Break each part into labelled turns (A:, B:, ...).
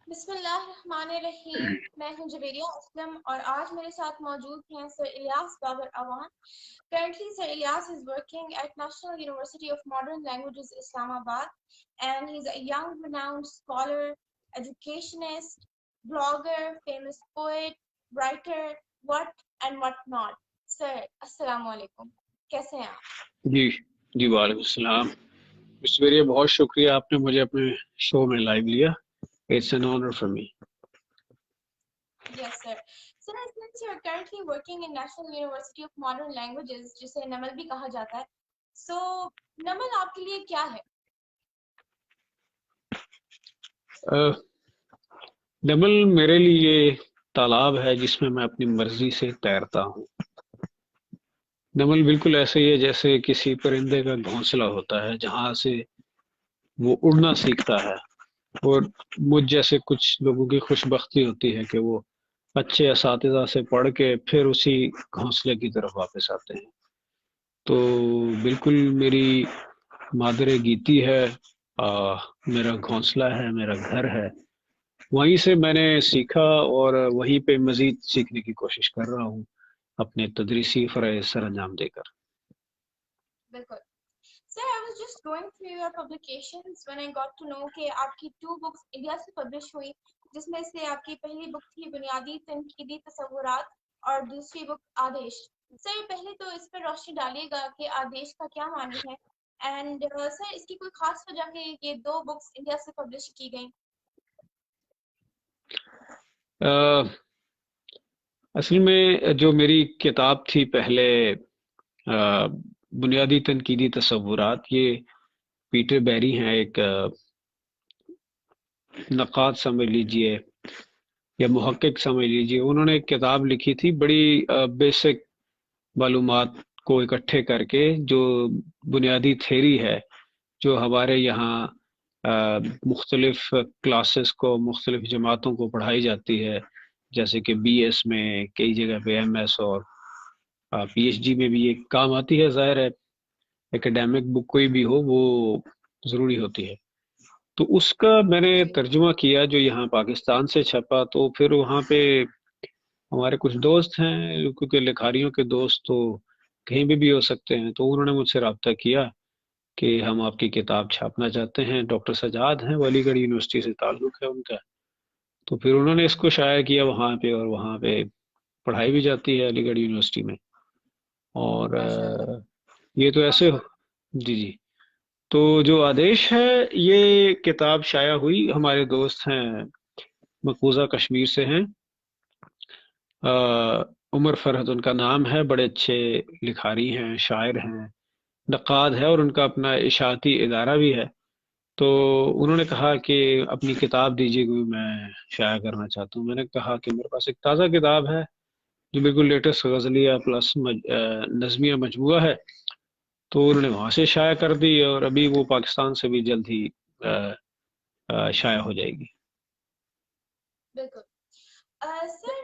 A: بسم اللہ الرحمن الرحیم. میں ہوں جویریہ اسلم اور آج میرے ساتھ موجود ہیں سر Ilyas Babar Awan. Currently, Sir Ilyas is working at National University of Modern Languages, Islamabad, and he's a young, renowned scholar, educationist, blogger, famous poet, writer, what not. Sir, Assalamu alaikum. کیسے ہیں آپ؟
B: جی وعلیکم السلام. مشورے بہت شکریہ آپ نے مجھے اپنے شو میں لائیو لیا. It's an honor for me.
A: Yes, sir. Sir, since you're currently working in National University of Modern Languages, جسے نمل بھی کہا جاتا ہے, so نمل آپ کے لیے کیا ہے؟
B: نمل میرے لیے تالاب ہے جس میں اپنی مرضی سے تیرتا ہوں. نمل بالکل ایسے ہی ہے جیسے کسی پرندے کا گھونسلہ ہوتا ہے جہاں سے وہ اڑنا سیکھتا ہے، اور مجھ جیسے کچھ لوگوں کی خوش بختی ہوتی ہے کہ وہ اچھے اساتذہ سے پڑھ کے پھر اسی گھونسلے کی طرف واپس آتے ہیں. تو بالکل میری مادر گیتی ہے، میرا گھونسلہ ہے، میرا گھر ہے. وہیں سے میں نے سیکھا اور وہیں پہ مزید سیکھنے کی کوشش کر رہا ہوں اپنے تدریسی فرائض سر انجام دے کر.
A: بالکل. Sir, I was just going through your publications when I got to know کہ آپ کی 2 books انڈیا سے پبلش ہوئی، جس میں سے آپ کی پہلی بک تھی بنیادی تنقیدی تصورات اور دوسری بک آدیش. سر پہلے تو اس پر روشنی ڈالیے گا کہ آدیش کا کیا معنی ہے، اینڈ سر اس کی کوئی خاص وجہ ہے کہ 2 بکس انڈیا سے پبلش کی گئیں؟
B: اصل میں جو میری کتاب تھی پہلے بنیادی تنقیدی تصورات، یہ پیٹر بیری ہیں، ایک نقاد سمجھ لیجئے یا محقق سمجھ لیجئے. انہوں نے ایک کتاب لکھی تھی بڑی بیسک معلومات کو اکٹھے کر کے، جو بنیادی تھیری ہے جو ہمارے یہاں مختلف کلاسز کو، مختلف جماعتوں کو پڑھائی جاتی ہے، جیسے کہ بی ایس میں، کئی جگہ پہ ایم ایس اور پی ایچ ڈی میں بھی یہ کام آتی ہے. ظاہر ہے ایکڈیمک بک کوئی بھی ہو وہ ضروری ہوتی ہے. تو اس کا میں نے ترجمہ کیا جو یہاں پاکستان سے چھپا. تو پھر وہاں پہ ہمارے کچھ دوست ہیں، کیونکہ لکھاریوں کے دوست تو کہیں بھی ہو سکتے ہیں، تو انہوں نے مجھ سے رابطہ کیا کہ ہم آپ کی کتاب چھاپنا چاہتے ہیں. ڈاکٹر سجاد ہیں، علی گڑھ یونیورسٹی سے تعلق ہے ان کا. تو پھر انہوں نے اس کو شائع کیا وہاں پہ، اور وہاں پہ پڑھائی بھی جاتی ہے علی گڑھ یونیورسٹی میں. اور یہ تو ایسے جی. تو جو آدیش ہے یہ کتاب شائع ہوئی، ہمارے دوست ہیں مقبوضہ کشمیر سے ہیں، عمر فرحت ان کا نام ہے، بڑے اچھے لکھاری ہیں، شاعر ہیں، نقاد ہے، اور ان کا اپنا اشاعتی ادارہ بھی ہے. تو انہوں نے کہا کہ اپنی کتاب دیجیے کوئی، میں شائع کرنا چاہتا ہوں. میں نے کہا کہ میرے پاس ایک تازہ کتاب ہے جو بالکل لیٹسٹ غزلیہ پلس نظمیہ مجموعہ ہے. تو انہوں نے وہاں سے شائع کر دی، اور ابھی وہ پاکستان سے بھی جلد ہی شائع ہو جائے گی.
A: بالکل. سر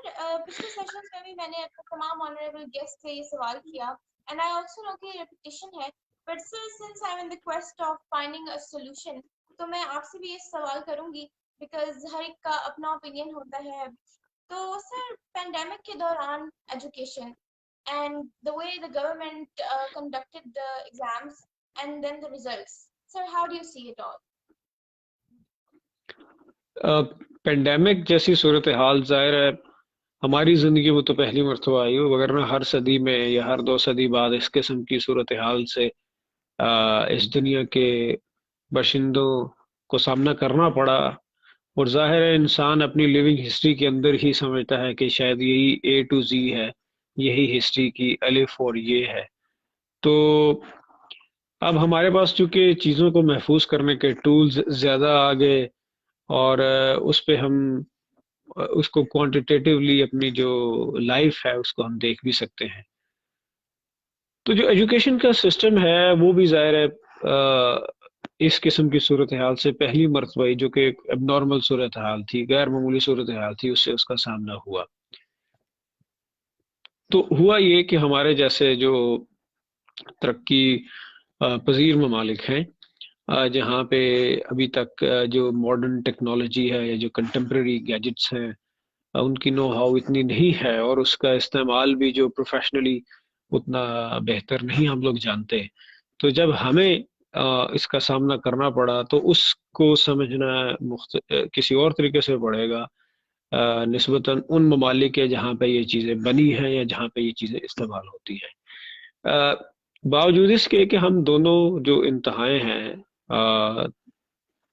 A: پچھلے سیشنز میں بھی میں نے اپنے تمام آنریبل گیسٹ سے یہ سوال کیا، اینڈ آئی آلسو نو کہ ریپیٹیشن ہے، but sir since I am in the quest of finding a solution, تو میں آپ سے بھی یہ سوال کروں گی بیکاز ہر ایک کا اپنا اوپینین ہوتا ہے. تو سر پینڈیمک کے دوران education and the way the government conducted the exams and then the results, sir how do you see it all?
B: Pandemic جیسی صورتحال ظاہر ہے ہماری زندگی میں تو پہلی مرتبہ آئی ہو، وگرنہ ہر صدی میں یا ہر 2 صدی بعد اس قسم کی صورتحال سے اس دنیا کے باشندوں کو سامنا کرنا پڑا. اور ظاہر ہے انسان اپنی لیونگ ہسٹری کے اندر ہی سمجھتا ہے کہ شاید یہی اے ٹو زی ہے، یہی ہسٹری کی الف اور یہ ہے. تو اب ہمارے پاس چونکہ چیزوں کو محفوظ کرنے کے ٹولز زیادہ آ گئے، اور اس پہ ہم اس کو کوانٹیٹیولی اپنی جو لائف ہے اس کو ہم دیکھ بھی سکتے ہیں. تو جو ایجوکیشن کا سسٹم ہے وہ بھی ظاہر ہے اس قسم کی صورتحال سے پہلی مرتبہ جو کہ ایک اب نارمل صورتحال تھی، غیر معمولی صورتحال تھی، اس سے اس کا سامنا ہوا. تو ہوا یہ کہ ہمارے جیسے جو ترقی پذیر ممالک ہیں جہاں پہ ابھی تک جو ماڈرن ٹیکنالوجی ہے یا جو کنٹمپریری گیجٹس ہیں ان کی نو ہاؤ اتنی نہیں ہے، اور اس کا استعمال بھی جو پروفیشنلی اتنا بہتر نہیں ہم لوگ جانتے. تو جب ہمیں اس کا سامنا کرنا پڑا تو اس کو سمجھنا کسی اور طریقے سے پڑے گا نسبتاً ان ممالک کے جہاں پہ یہ چیزیں بنی ہیں یا جہاں پہ یہ چیزیں استعمال ہوتی ہیں. باوجود اس کے کہ ہم دونوں جو انتہائیں ہیں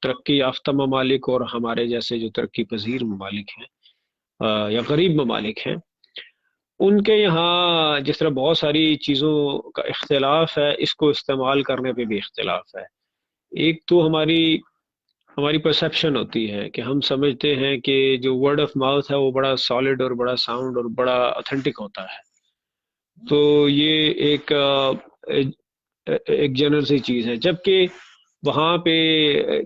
B: ترقی یافتہ ممالک اور ہمارے جیسے جو ترقی پذیر ممالک ہیں یا غریب ممالک ہیں، ان کے یہاں جس طرح بہت ساری چیزوں کا اختلاف ہے، اس کو استعمال کرنے پہ بھی اختلاف ہے. ایک تو ہماری پرسیپشن ہوتی ہے کہ ہم سمجھتے ہیں کہ جو ورڈ آف ماؤتھ ہے وہ بڑا سالڈ اور بڑا ساؤنڈ اور بڑا اتھینٹک ہوتا ہے. تو یہ ایک جنرل سی چیز ہے، جبکہ وہاں پہ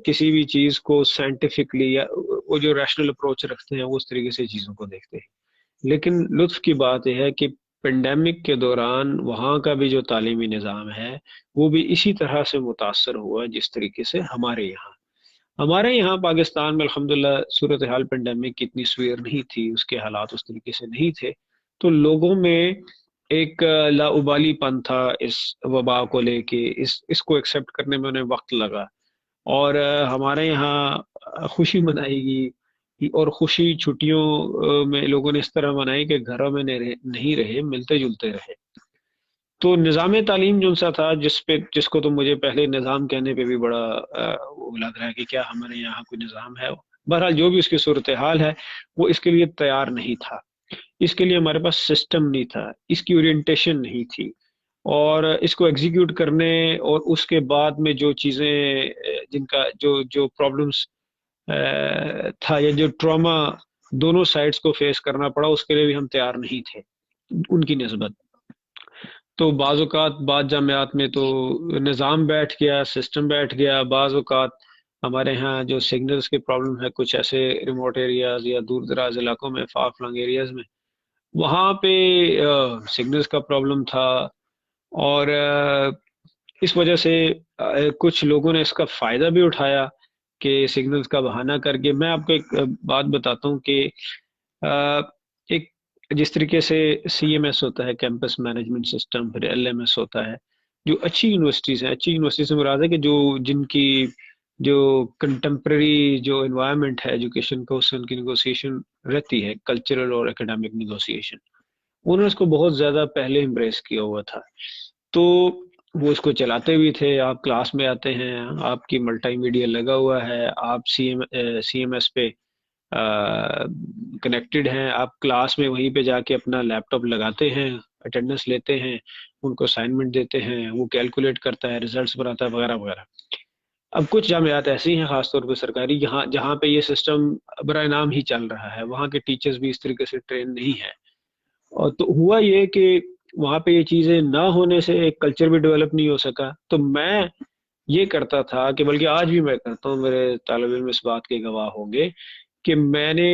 B: کسی بھی چیز کو سائنٹیفکلی یا وہ جو ریشنل اپروچ رکھتے ہیں وہ اس طریقے سے چیزوں کو دیکھتے ہیں. لیکن لطف کی بات یہ ہے کہ پینڈیمک کے دوران وہاں کا بھی جو تعلیمی نظام ہے وہ بھی اسی طرح سے متاثر ہوا جس طریقے سے ہمارے یہاں پاکستان میں الحمدللہ صورتحال پینڈیمک کی اتنی سویر نہیں تھی، اس کے حالات اس طریقے سے نہیں تھے، تو لوگوں میں ایک لاابالی پن تھا اس وبا کو لے کے. اس کو ایکسیپٹ کرنے میں انہیں وقت لگا، اور ہمارے یہاں خوشی منائی گئی، اور خوشی چھٹیوں میں لوگوں نے اس طرح منائی کہ گھروں میں نہیں رہے، ملتے جلتے رہے. تو نظام تعلیم جو سا تھا جس کو تو مجھے پہلے نظام کہنے پہ بھی بڑا وہ لگ رہا ہے کہ کیا ہمارے یہاں کوئی نظام ہے. بہرحال جو بھی اس کی صورتحال ہے وہ اس کے لیے تیار نہیں تھا، اس کے لیے ہمارے پاس سسٹم نہیں تھا، اس کی اورینٹیشن نہیں تھی، اور اس کو ایگزیکیوٹ کرنے اور اس کے بعد میں جو چیزیں جن کا جو پرابلمس تھا یا جو ٹراما دونوں سائڈز کو فیس کرنا پڑا، اس کے لیے بھی ہم تیار نہیں تھے ان کی نسبت. تو بعض اوقات بعض جامعات میں تو نظام بیٹھ گیا، سسٹم بیٹھ گیا. بعض اوقات ہمارے ہاں جو سگنلز کے پرابلم ہے کچھ ایسے ریموٹ ایریاز یا دور دراز علاقوں میں، فار فلنگ ایریاز میں، وہاں پہ سگنلز کا پرابلم تھا، اور اس وجہ سے کچھ لوگوں نے اس کا فائدہ بھی اٹھایا کہ سگنلز کا بہانہ کر کے. میں آپ کو ایک بات بتاتا ہوں کہ ایک جس طریقے سے سی ایم ایس ہوتا ہے، کیمپس مینجمنٹ سسٹم، پھر ایل ایم ایس ہوتا ہے، جو اچھی یونیورسٹیز ہیں، اچھی یونیورسٹی سے مراد ہے کہ جن کی جو کنٹمپریری جو انوائرمنٹ ہے ایجوکیشن کو، اس سے ان کی نیگوسیشن رہتی ہے، کلچرل اور اکیڈمک نیگوسیشن، انہوں نے اس کو بہت زیادہ پہلے امبریس کیا ہوا تھا. تو وہ اس کو چلاتے بھی تھے. آپ کلاس میں آتے ہیں، آپ کی ملٹی میڈیا لگا ہوا ہے، آپ سی ایم ایس پہ کنیکٹڈ ہیں، آپ کلاس میں وہیں پہ جا کے اپنا لیپ ٹاپ لگاتے ہیں، اٹینڈنس لیتے ہیں، ان کو اسائنمنٹ دیتے ہیں، وہ کیلکولیٹ کرتا ہے، ریزلٹس بناتا ہے، وغیرہ وغیرہ. اب کچھ جامعات ایسی ہیں خاص طور پہ سرکاری جہاں پہ یہ سسٹم برائے نام ہی چل رہا ہے، وہاں کے ٹیچرز بھی اس طریقے سے ٹرین نہیں ہیں. اور تو ہوا یہ کہ وہاں پہ یہ چیزیں نہ ہونے سے ایک کلچر بھی ڈیولپ نہیں ہو سکا. تو میں یہ کرتا تھا کہ بلکہ آج بھی میں کرتا ہوں، میرے طالب علم اس بات کے گواہ ہوں گے کہ میں نے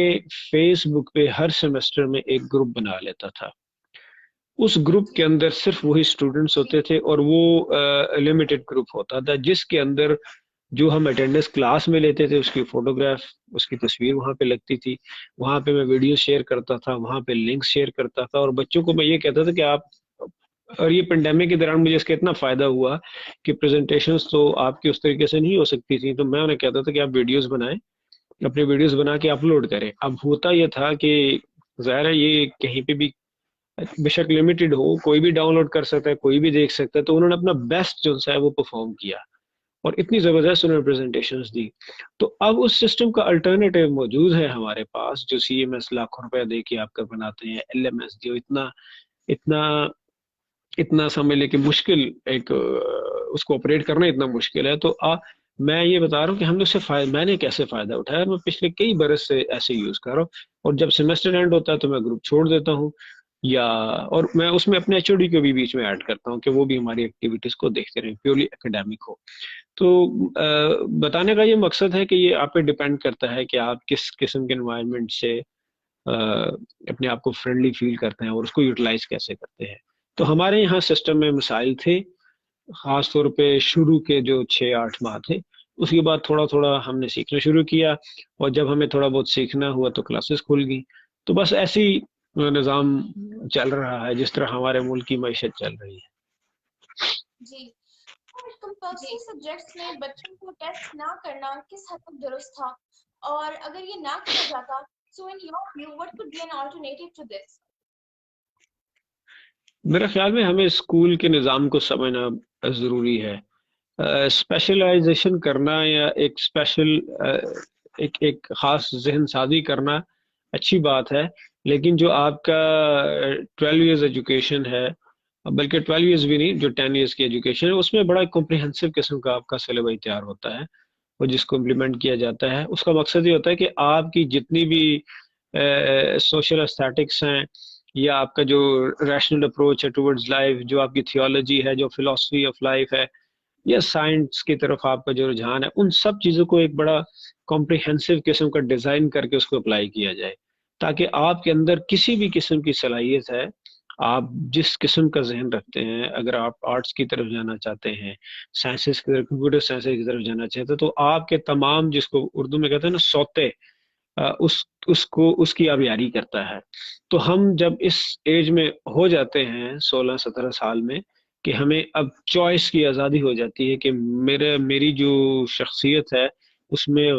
B: فیس بک پہ ہر سیمسٹر میں ایک گروپ بنا لیتا تھا. اس گروپ کے اندر صرف وہی اسٹوڈنٹس ہوتے تھے، اور وہ لمیٹڈ گروپ ہوتا تھا جس کے اندر جو ہم اٹینڈنس کلاس میں لیتے تھے اس کی فوٹوگراف، اس کی تصویر وہاں پہ لگتی تھی. وہاں پہ میں ویڈیو شیئر کرتا تھا، وہاں پہ لنک شیئر کرتا تھا، اور بچوں کو میں یہ کہتا تھا کہ آپ، اور یہ پینڈیمک کے دوران مجھے اس کا اتنا فائدہ ہوا کہ پریزنٹیشنز تو آپ کی اس طریقے سے نہیں ہو سکتی تھی، تو میں انہیں کہتا تھا کہ آپ ویڈیوز بنائیں، اپنے ویڈیوز بنا کے اپلوڈ کریں. اب ہوتا یہ تھا کہ ظاہر ہے یہ کہیں پہ بھی بے شک لمیٹڈ ہو، کوئی بھی ڈاؤن لوڈ کر سکتا ہے، کوئی بھی دیکھ سکتا ہے، تو انہوں نے اپنا بیسٹ جو ہے وہ پرفارم کیا اور اتنی زبردست انہوں نے پریزنٹیشنز دی. تو اب اس سسٹم کا الٹرنیٹیو موجود ہے ہمارے پاس، جو سی ایم ایس لاکھوں روپے دے کے آپ کا بناتے ہیں، ایل ایم ایس جو اتنا سمجھ لے کہ مشکل ایک اس کو آپریٹ کرنا اتنا مشکل ہے. تو میں یہ بتا رہا ہوں کہ ہم نے اس سے میں نے کیسے فائدہ اٹھایا. میں پچھلے کئی برس سے ایسے یوز کر رہا ہوں، اور جب سیمسٹر اینڈ ہوتا ہے تو میں گروپ چھوڑ دیتا ہوں، اور میں اس میں اپنے ایچ او ڈی کو بھی بیچ میں ایڈ کرتا ہوں کہ وہ بھی ہماری ایکٹیویٹیز کو دیکھتے رہیں، پیورلی اکیڈیمک ہو. تو بتانے کا یہ مقصد ہے کہ یہ آپ پہ ڈیپینڈ کرتا ہے کہ آپ کس قسم کے انوائرمنٹ سے اپنے آپ کو فرینڈلی فیل کرتے ہیں اور اس کو یوٹیلائز کیسے کرتے ہیں. تو ہمارے یہاں سسٹم میں مسائل تھے، خاص طور پہ شروع کے جو 6-8 ماہ تھے، اس کے بعد تھوڑا تھوڑا ہم نے سیکھنا شروع کیا، اور جب ہمیں تھوڑا بہت سیکھنا ہوا تو کلاسز کھل گئی. تو بس ایسی نظام چل رہا ہے جس طرح ہمارے ملک کی معیشت چل رہی ہے.
A: جی. اور کمپلسری سبجیکٹس میں بچوں کو ٹیسٹ نہ کرنا کس حد تک درست تھا، اور اگر یہ نہ کیا جاتا so in your view what could be an alternative to this؟
B: میرے خیال میں ہمیں اسکول کے نظام کو سمجھنا ضروری ہے. اسپیشلائزیشن کرنا یا ایک اسپیشل ایک خاص ذہن سازی کرنا اچھی بات ہے، لیکن جو آپ کا 12 ایئرز ایجوکیشن ہے، بلکہ 12 ایئرز بھی نہیں، جو 10 ایئرز کی ایجوکیشن ہے، اس میں بڑا کمپریہنسو قسم کا آپ کا سلیبس تیار ہوتا ہے، اور جس کو امپلیمنٹ کیا جاتا ہے اس کا مقصد یہ ہوتا ہے کہ آپ کی جتنی بھی سوشل اسٹیٹکس ہیں، یا آپ کا جو ریشنل اپروچ ہے ٹورڈز لائف، جو آپ کی تھیولوجی ہے، جو فلاسفی آف لائف ہے، یا سائنس کی طرف آپ کا جو رجحان ہے، ان سب چیزوں کو ایک بڑا کمپریہنسو قسم کا ڈیزائن کر کے اس کو اپلائی کیا جائے، تاکہ آپ کے اندر کسی بھی قسم کی صلاحیت ہے، آپ جس قسم کا ذہن رکھتے ہیں، اگر آپ آرٹس کی طرف جانا چاہتے ہیں، سائنسز کی طرف، کمپیوٹر سائنسز کی طرف جانا چاہتے ہیں، تو آپ کے تمام، جس کو اردو میں کہتے ہیں نا سوتے، اس کی آبیاری کرتا ہے. تو ہم جب اس ایج میں ہو جاتے ہیں 16-17 سال میں، کہ ہمیں اب چوائس کی آزادی ہو جاتی ہے کہ میری جو شخصیت ہے اس میں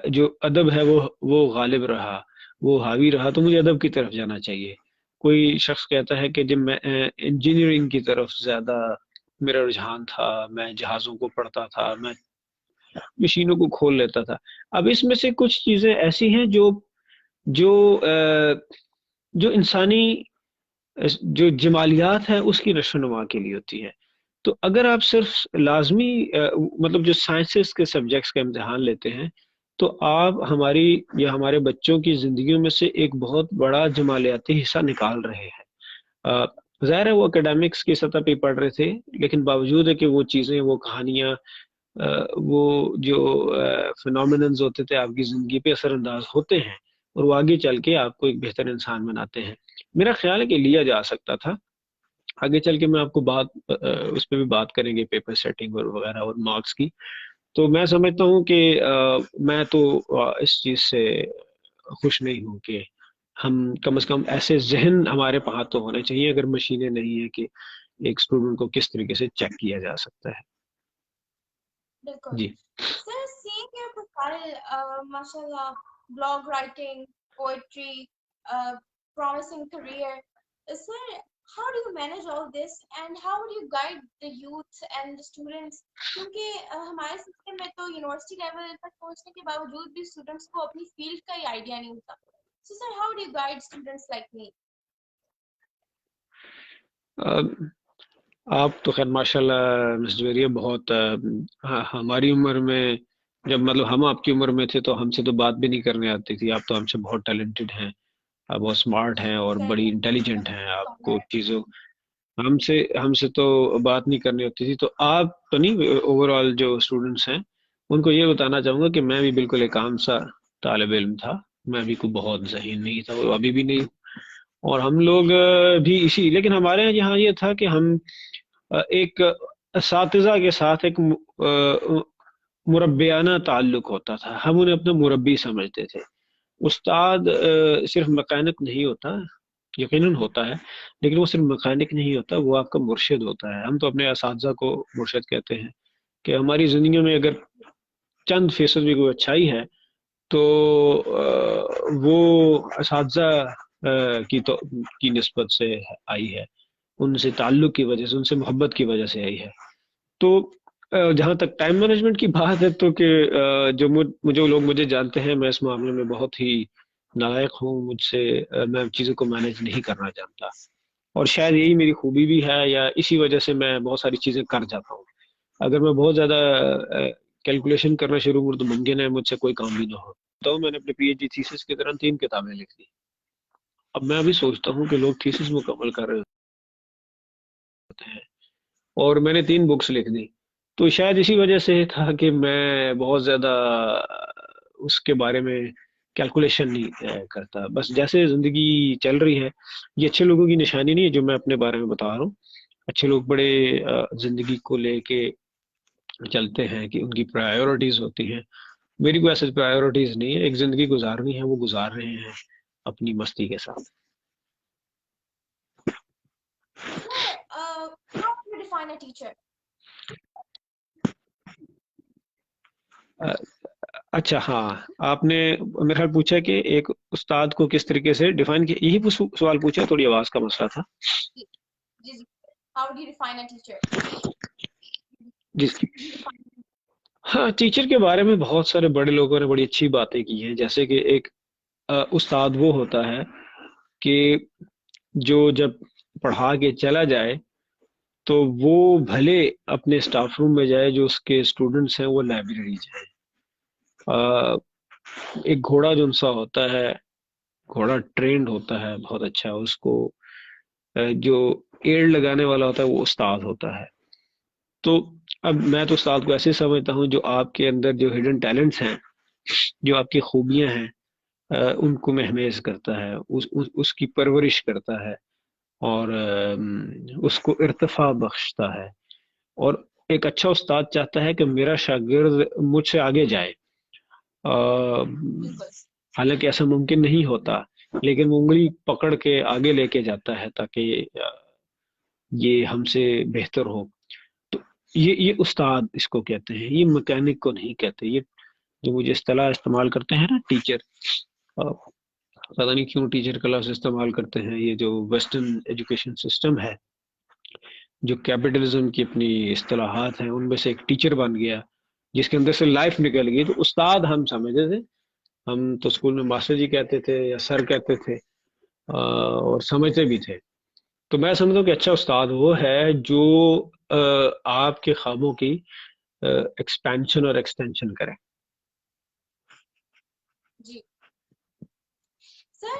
B: جو ادب ہے وہ غالب رہا، وہ حاوی رہا، تو مجھے ادب کی طرف جانا چاہیے. کوئی شخص کہتا ہے کہ جب میں انجینئرنگ کی طرف زیادہ میرا رجحان تھا، میں جہازوں کو پڑھتا تھا، میں مشینوں کو کھول لیتا تھا. اب اس میں سے کچھ چیزیں ایسی ہیں جو جو انسانی جو جمالیات ہیں اس کی نشو و نما کے لیے ہوتی ہے. تو اگر آپ صرف لازمی مطلب جو سائنسز کے سبجیکٹس کا امتحان لیتے ہیں، تو آپ ہماری یا ہمارے بچوں کی زندگیوں میں سے ایک بہت بڑا جمالیاتی حصہ نکال رہے ہیں. ظاہر ہے وہ اکیڈمکس کی سطح پہ پڑھ رہے تھے، لیکن باوجود ہے کہ وہ چیزیں، وہ کہانیاں، وہ جو فنومیننز ہوتے تھے آپ کی زندگی پہ اثر انداز ہوتے ہیں، اور وہ آگے چل کے آپ کو ایک بہتر انسان بناتے ہیں. میرا خیال ہے کہ لیا جا سکتا تھا. آگے چل کے میں آپ کو اس پہ بھی بات کریں گے، پیپر سیٹنگ اور وغیرہ اور مارکس کی. تو میں سمجھتا ہوں کہ میں تو اس چیز سے خوش نہیں ہوں کہ ہم کم از کم ایسے ذہن ہمارے پاس تو ہونے چاہیے، اگر مشینیں نہیں ہیں، کہ ایک اسٹوڈنٹ کو کس طریقے سے چیک کیا جا سکتا ہے.
A: بالکل.
B: جی.
A: سر سیئنگ یور پروفائل، ماشاء اللہ، blog writing, poetry, promising career. Sir, how do you manage all this and how would you guide the youth and the students؟ کیونکہ ہمارے سسٹم میں تو یونیورسٹی لیول تک پہنچنے کے باوجود بھی اسٹوڈنٹس کو اپنی فیلڈ کا ہی آئیڈیا نہیں ہوتا. So sir, how do you guide students like me؟
B: آپ تو خیر ماشاء اللہ مس جویریہ بہت ہماری عمر میں، جب مطلب ہم آپ کی عمر میں تھے تو ہم سے تو بات بھی نہیں کرنے آتی تھی. آپ تو ہم سے بہت ٹیلنٹڈ ہیں، آپ بہت اسمارٹ ہیں اور بڑی انٹیلیجنٹ ہیں. آپ کو چیزوں ہم سے تو بات نہیں کرنی ہوتی تھی. تو آپ تو نہیں، اوور آل جو اسٹوڈنٹس ہیں ان کو یہ بتانا چاہوں گا کہ میں بھی بالکل ایک عام سا طالب علم تھا. میں بھی کوئی بہت ذہین نہیں تھا، وہ ابھی بھی نہیں. اور ہم لوگ بھی لیکن ہمارے یہاں یہ تھا کہ ہم ایک اساتذہ کے ساتھ ایک مربیانہ تعلق ہوتا تھا. ہم انہیں اپنا مربی سمجھتے تھے. استاد صرف مکینک نہیں ہوتا، یقیناً ہوتا ہے، لیکن وہ صرف مکینک نہیں ہوتا، وہ آپ کا مرشد ہوتا ہے. ہم تو اپنے اساتذہ کو مرشد کہتے ہیں. کہ ہماری زندگی میں اگر چند فیصد بھی کوئی اچھائی ہے تو وہ اساتذہ کی نسبت سے آئی ہے، ان سے تعلق کی وجہ سے، ان سے محبت کی وجہ سے آئی ہے. تو جہاں تک ٹائم مینجمنٹ کی بات ہے، تو کہ جو لوگ مجھے جانتے ہیں، میں اس معاملے میں بہت ہی نالائق ہوں. میں چیزوں کو مینیج نہیں کرنا جانتا، اور شاید یہی میری خوبی بھی ہے، یا اسی وجہ سے میں بہت ساری چیزیں کر جاتا ہوں. اگر میں بہت زیادہ کیلکولیشن کرنا شروع کروں تو ممکن ہے مجھ سے کوئی کام بھی نہ ہو. تو میں نے اپنے پی ایچ ڈی تھیسس کے دوران 3 کتابیں لکھ دی. اب میں ابھی سوچتا ہوں کہ لوگ تھیسس مکمل کر رہے ہوتے ہیں، اور میں نے 3 بکس لکھ دی. تو شاید اسی وجہ سے تھا کہ میں بہت زیادہ اس کے بارے میں کیلکولیشن نہیں کرتا. بس جیسے زندگی چل رہی ہے، یہ اچھے لوگوں کی نشانی نہیں ہے جو میں اپنے بارے میں بتا رہا ہوں. اچھے لوگ بڑے زندگی کو لے کے چلتے ہیں کہ ان کی پرائیورٹیز ہوتی ہیں. میری کوئی ایسے پرائیورٹیز نہیں ہے، ایک زندگی گزارنی ہے، وہ گزار رہے ہیں اپنی مستی کے ساتھ.
A: Sir, how do you define a teacher?
B: اچھا ہاں، آپ نے میرا خیال پوچھا کہ ایک استاد کو کس طریقے سے ڈیفائن کیا، یہی سوال پوچھا. تھوڑی آواز کا مسئلہ تھا.
A: جی. How do you define a teacher?
B: جس ہاں، ٹیچر کے بارے میں بہت سارے بڑے لوگوں نے بڑی اچھی باتیں کی ہیں. جیسے کہ ایک استاد وہ ہوتا ہے کہ جو جب پڑھا کے چلا جائے تو وہ بھلے اپنے سٹاف روم میں جائے، جو اس کے اسٹوڈنٹس ہیں وہ لائبریری جائیں. ایک گھوڑا جو سا ہوتا ہے، گھوڑا ٹرینڈ ہوتا ہے بہت اچھا، اس کو جو ایڑ لگانے والا ہوتا ہے وہ استاد ہوتا ہے. تو اب میں تو استاد کو ایسے سمجھتا ہوں جو آپ کے اندر جو ہڈن ٹیلنٹس ہیں، جو آپ کی خوبیاں ہیں، ان کو مہمیز کرتا ہے، اس کی پرورش کرتا ہے، اور اس کو ارتفاع بخشتا ہے. اور ایک اچھا استاد چاہتا ہے کہ میرا شاگرد مجھ سے آگے جائے. حالانکہ ایسا ممکن نہیں ہوتا، لیکن وہ انگلی پکڑ کے آگے لے کے جاتا ہے تاکہ یہ ہم سے بہتر ہو. تو یہ استاد اس کو کہتے ہیں، یہ مکینک کو نہیں کہتے. یہ جو مجھے اصطلاح استعمال کرتے ہیں نا ٹیچر، پتہ نہیں کیوں ٹیچر کا لفظ استعمال کرتے ہیں. یہ جو ویسٹرن ایجوکیشن سسٹم ہے، جو کیپٹلزم کی اپنی اصطلاحات ہیں، ان میں سے ایک ٹیچر بن گیا جس کے اندر سے لائف نکل گئی. تو استاد ہم سمجھتے تھے، ہم تو اسکول میں ماسٹر جی کہتے تھے یا سر کہتے تھے، اور سمجھتے بھی تھے. تو میں سمجھتا ہوں کہ اچھا استاد وہ ہے جو آپ کے خوابوں کی ایکسپینشن اور ایکسٹینشن کرے.
A: جی سر،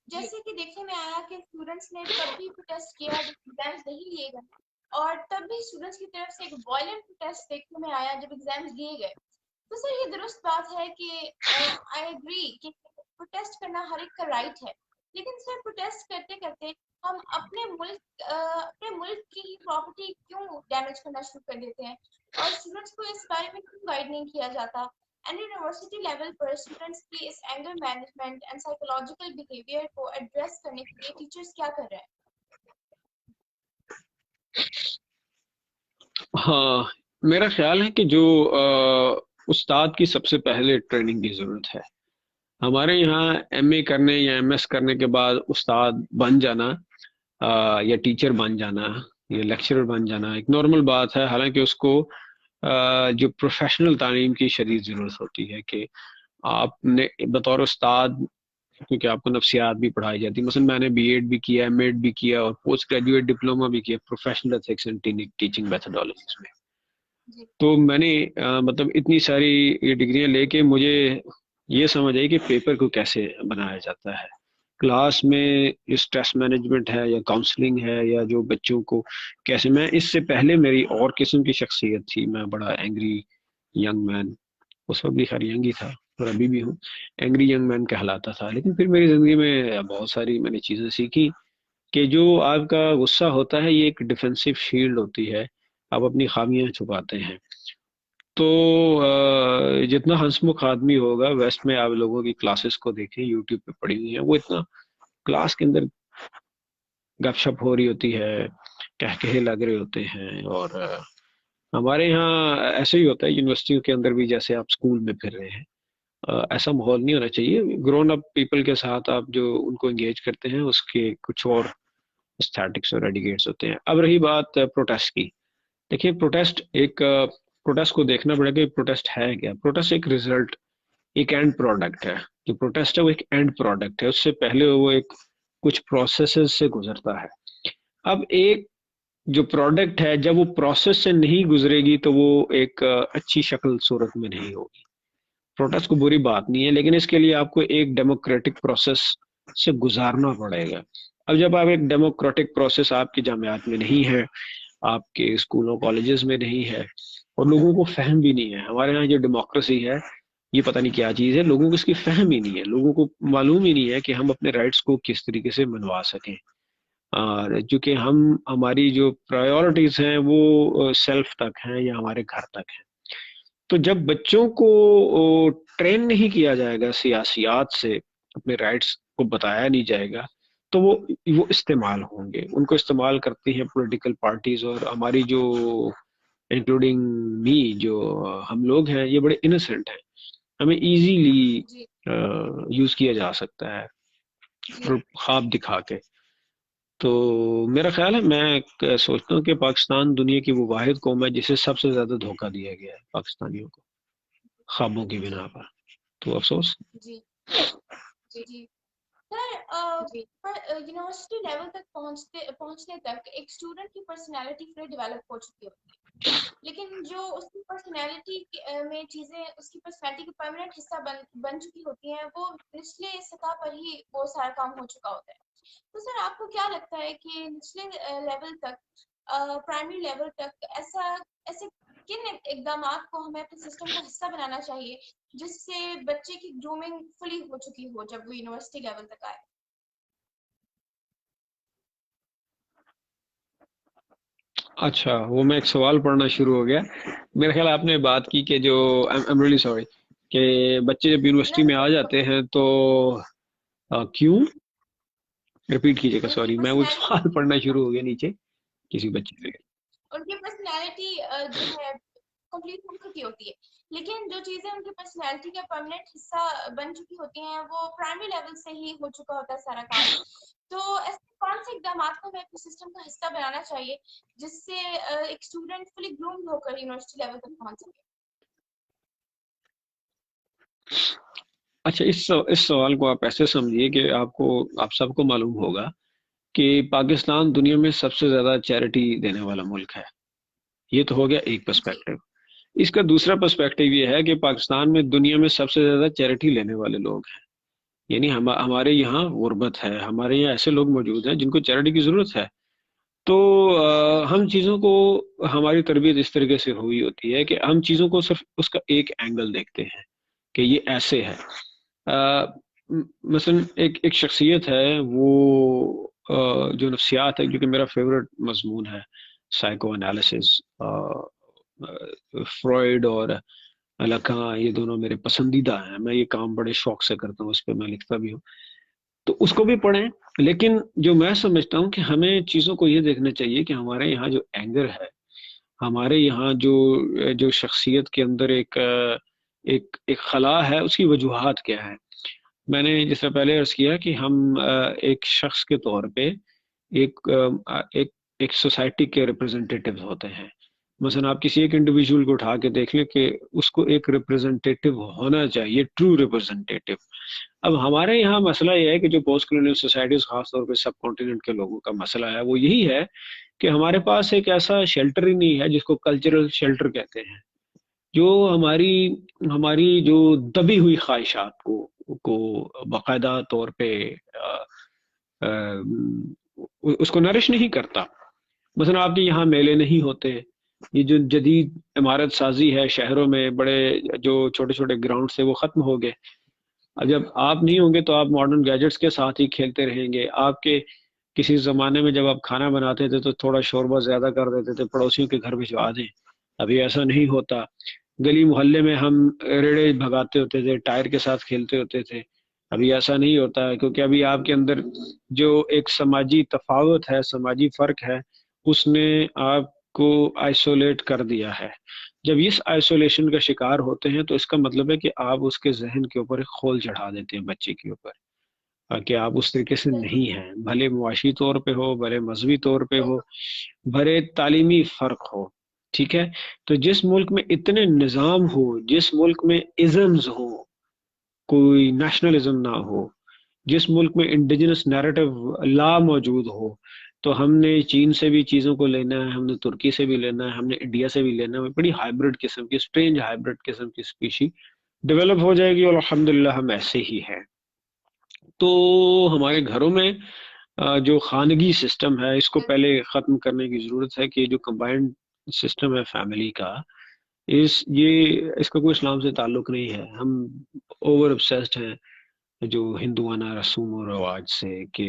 A: جیسے کہ دیکھنے میں آیا کہ اسٹوڈنٹس نے تب بھی پروٹیسٹ کیا جب ایگزامس نہیں لیے گئے، اور تب بھی اسٹوڈنٹس کی طرف سے ایک وائلنٹ پروٹیسٹ دیکھنے میں آیا جب ایگزامس لیے گئے. تو سر یہ درست بات ہے کہ آئی ایگری کہ پروٹیسٹ کرنا ہر ایک کا رائٹ ہے، لیکن سر پروٹیسٹ کرتے کرتے ہم اپنے ملک کی پراپرٹی کیوں ڈیمیج کرنا شروع کر دیتے ہیں، اور اسٹوڈنٹس کو اس بارے میں کیوں گائیڈ نہیں کیا جاتا؟ اینڈ یونیورسٹی لیول پر اسٹوڈنٹس کی اس anger management and psychological behaviour کو ایڈریس کرنے کے لیے ٹیچرس کیا کر رہے ہیں؟
B: ہاں، میرا خیال ہے کہ جو استاد کی سب سے پہلے ٹریننگ کی ضرورت ہے. ہمارے یہاں ایم اے کرنے یا ایم ایس کرنے کے بعد استاد بن جانا یا ٹیچر بن جانا یا لیکچرر بن جانا ایک نارمل بات ہے. حالانکہ اس کو جو پروفیشنل تعلیم کی شدید ضرورت ہوتی ہے کہ آپ نے بطور استاد، کیونکہ آپ کو نفسیات بھی پڑھائی جاتی ہے. مثلا میں نے بی ایڈ بھی کیا، ایم ایڈ بھی کیا، اور پوسٹ گریجویٹ ڈپلوما بھی کیا professional ethics and teaching methodologies میں. تو میں نے مطلب اتنی ساری یہ ڈگریاں لے کے مجھے یہ سمجھ آئی کہ پیپر کو کیسے بنایا جاتا ہے. کلاس میں اسٹریس مینجمنٹ ہے یا کاؤنسلنگ ہے یا جو بچوں کو کیسے. میں اس سے پہلے میری اور قسم کی شخصیت تھی، میں بڑا اینگری ینگ مین، اس وقت بھی خیر ینگ ہی تھا اور ابھی بھی ہوں، اینگری ینگ مین کہلاتا تھا. لیکن پھر میری زندگی میں بہت ساری میں نے چیزیں سیکھی کہ جو آپ کا غصہ ہوتا ہے یہ ایک ڈیفینسو شیلڈ ہوتی ہے، آپ اپنی خامیاں چھپاتے ہیں. تو جتنا ہنسمکھ آدمی ہوگا، ویسٹ میں آپ لوگوں کی کلاسز کو دیکھیں، یوٹیوب پہ پڑی ہوئی ہیں، وہ اتنا کلاس کے اندر گپ شپ ہو رہی ہوتی ہے، کہے لگ رہے ہوتے ہیں. اور ہمارے یہاں ایسے ہی ہوتا ہے یونیورسٹیوں کے اندر بھی، جیسے آپ اسکول میں پھر رہے ہیں. ایسا ماحول نہیں ہونا چاہیے. گرون اپ پیپل کے ساتھ آپ جو ان کو انگیج کرتے ہیں اس کے کچھ اور اسٹیٹکس اور ایڈیگیٹس ہوتے ہیں. اب رہی بات پروٹیسٹ کی، دیکھیے پروٹیسٹ کو دیکھنا پڑے گا. پروٹیسٹ ہے کیا؟ پروٹیسٹ ایک ریزلٹ، ایک اینڈ پروڈکٹ ہے. جو پروٹیسٹ ہے وہ ایک اینڈ پروڈکٹ ہے، اس سے پہلے وہ ایک کچھ پروسیسز سے گزرتا ہے. اب ایک جو پروڈکٹ ہے جب وہ پروسیس سے نہیں گزرے گی تو وہ ایک اچھی شکل صورت میں نہیں ہوگی. پروٹیسٹ کو بری بات نہیں ہے، لیکن اس کے لیے آپ کو ایک ڈیموکریٹک پروسیس سے گزارنا پڑے گا. اب جب آپ ایک ڈیموکریٹک پروسیس آپ کی جامعات میں نہیں ہے، آپ کے اسکولوں کالجز میں نہیں ہے، اور لوگوں کو فہم بھی نہیں ہے. ہمارے یہاں جو ڈیموکریسی ہے یہ پتہ نہیں کیا چیز ہے، لوگوں کو اس کی فہم ہی نہیں ہے، لوگوں کو معلوم ہی نہیں ہے کہ ہم اپنے رائٹس کو کس طریقے سے منوا سکیں. اور چونکہ ہماری جو پرائیورٹیز ہیں وہ سیلف تک ہیں یا ہمارے گھر تک ہیں، تو جب بچوں کو ٹرین نہیں کیا جائے گا سیاسیات سے، اپنے رائٹس کو بتایا نہیں جائے گا، تو وہ استعمال ہوں گے. ان کو استعمال کرتی ہیں پولیٹیکل پارٹیز، اور ہماری جو انکلوڈنگ می جو ہم لوگ ہیں یہ بڑے انسنٹ ہیں، ہمیں ایزیلی
A: جی
B: یوز کیا جا سکتا ہے
A: جی
B: خواب دکھا کے. تو میرا خیال ہے، میں سوچتا ہوں کہ پاکستان دنیا کی وہ واحد قوم ہے جسے سب سے زیادہ دھوکہ دیا گیا ہے پاکستانیوں کو خوابوں کی بنا پر. تو افسوس.
A: جی جی سر، پر یونیورسٹی لیول تک پہنچنے تک ایک اسٹوڈنٹ کی پرسنالٹی فل ڈیولپ ہو چکی ہوتی ہے، لیکن جو اس کی پرسنالٹی میں چیزیں اس کی پرسنالٹی کا پرماننٹ حصہ بن چکی ہوتی ہیں، وہ نچلے سطح پر ہی وہ سارا کام ہو چکا ہوتا ہے. تو سر آپ کو کیا لگتا ہے کہ نچلے لیول تک، پرائمری لیول تک ایسے کن اقدامات کو ہمیں اپنے سسٹم کا حصہ بنانا چاہیے جس سے بچے کی گرومنگ فلی ہو چکی ہو جب وہ یونیورسٹی لیول تک آئے؟
B: اچھا، وہ میں ایک سوال پڑھنا شروع ہو گیا. میرا خیال آپ نے بات کی کہ جو I'm really sorry کہ بچے جب یونیورسٹی میں آ جاتے ہیں تو کیوں ریپیٹ کیجیے گا؟
A: ان کی
B: سوری، میں وہ
A: پرسنالٹی
B: سوال پڑھنا شروع ہو گیا نیچے کسی بچے سے.
A: ان کی پرسنالٹی جو ہے کمپلیٹ ہو چکی ہوتی ہے، لیکن جو چیزیں ان کی پرسنالٹی کا پرماننٹ حصہ بن چکی ہوتی ہیں وہ پرائمری لیول سے ہی ہو چکا ہوتا ہے سارا کام. تو ایسے کون سے اقدامات کو ہمیں اپنے سسٹم کا حصہ بنانا چاہیے جس سے ایک اسٹوڈنٹ فلی گرومڈ ہو کر یونیورسٹی لیول تک پہنچ سکے؟
B: اچھا، اس سوال کو آپ ایسے سمجھیے کہ آپ سب کو معلوم ہوگا کہ پاکستان دنیا میں سب سے زیادہ چیریٹی دینے والا ملک ہے. یہ تو ہو گیا ایک
A: جی
B: پرسپیکٹو. اس کا دوسرا پرسپیکٹو یہ ہے کہ پاکستان میں دنیا میں سب سے زیادہ چیریٹی لینے والے لوگ ہیں. یعنی ہمارے یہاں غربت ہے، ہمارے یہاں ایسے لوگ موجود ہیں جن کو چیریٹی کی ضرورت ہے. تو ہم چیزوں کو، ہماری تربیت اس طریقے سے ہوئی ہوتی ہے کہ ہم چیزوں کو صرف اس کا ایک اینگل دیکھتے ہیں کہ یہ ایسے ہے. مثلا ایک شخصیت ہے، وہ جو نفسیات ہے، جو کہ میرا فیورٹ مضمون ہے، سائیکو انالیسس. فرائڈ اور لکان، یہ دونوں میرے پسندیدہ ہیں. میں یہ کام بڑے شوق سے کرتا ہوں، اس پہ میں لکھتا بھی ہوں، تو اس کو بھی پڑھیں. لیکن جو میں سمجھتا ہوں کہ ہمیں چیزوں کو یہ دیکھنا چاہیے کہ ہمارے یہاں جو اینگر ہے، ہمارے یہاں جو شخصیت کے اندر ایک خلا ہے، اس کی وجوہات کیا ہے. میں نے جس طرح پہلے عرض کیا کہ ہم ایک شخص کے طور پہ ایک ایک سوسائٹی کے ریپرزنٹیٹیو ہوتے ہیں. مثلا آپ کسی ایک انڈیویجول کو اٹھا کے دیکھ لیں کہ اس کو ایک ریپرزنٹیٹیو ہونا چاہیے، ٹرو ریپرزنٹیٹیو. اب ہمارے یہاں مسئلہ یہ ہے کہ جو پوسٹ کولونیل سوسائٹیز، خاص طور پہ سب کانٹیننٹ کے لوگوں کا مسئلہ ہے، وہ یہی ہے کہ ہمارے پاس ایک ایسا شیلٹر ہی نہیں ہے جس کو کلچرل شیلٹر کہتے ہیں، جو ہماری جو دبی ہوئی خواہشات کو باقاعدہ طور پہ اس کو نرش نہیں کرتا. مثلا آپ کے یہاں میلے نہیں ہوتے. یہ جو جدید عمارت سازی ہے شہروں میں، بڑے جو چھوٹے چھوٹے گراؤنڈ سے وہ ختم ہو گئے. اب جب آپ نہیں ہوں گے تو آپ ماڈرن گیجٹس کے ساتھ ہی کھیلتے رہیں گے. آپ کے کسی زمانے میں جب آپ کھانا بناتے تھے تو تھوڑا شوربہ زیادہ کر دیتے تھے، پڑوسیوں کے گھر بھجوا دیں. ابھی ایسا نہیں ہوتا. گلی محلے میں ہم ریڑے بھگاتے ہوتے تھے، ٹائر کے ساتھ کھیلتے ہوتے تھے. ابھی ایسا نہیں ہوتا ہے، کیونکہ ابھی آپ کے اندر جو ایک سماجی تفاوت ہے، سماجی فرق ہے، اس نے آپ کو آئسولیٹ کر دیا ہے. جب اس آئسولیشن کا شکار ہوتے ہیں تو اس کا مطلب ہے کہ آپ اس کے ذہن کے اوپر ایک خول چڑھا دیتے ہیں، بچے کے اوپر، کہ آپ اس طریقے سے
A: بالکل
B: نہیں ہیں، بھلے معاشی طور پہ ہو، بھلے مذہبی طور پہ ہو، بھلے تعلیمی فرق ہو. ٹھیک ہے؟ تو جس ملک میں اتنے نظام ہو، جس ملک میں ازمز ہو، کوئی نیشنلزم نہ ہو، جس ملک میں انڈیجنس نیریٹو لا موجود ہو، تو ہم نے چین سے بھی چیزوں کو لینا ہے، ہم نے ترکی سے بھی لینا ہے، ہم نے انڈیا سے بھی لینا ہے. بڑی ہائیبرڈ قسم کی، اسٹرینج ہائیبرڈ قسم کی اسپیشی ڈیولپ ہو جائے گی، اور الحمدللہ ہم ایسے ہی ہیں. تو ہمارے گھروں میں جو خانگی سسٹم ہے، اس کو پہلے ختم کرنے کی ضرورت ہے. کہ جو کمبائنڈ سسٹم ہے فیملی کا، اس کا کوئی اسلام سے تعلق نہیں ہے. ہم اوور obsessed ہیں جو ہندوانہ رسوم و رواج سے کہ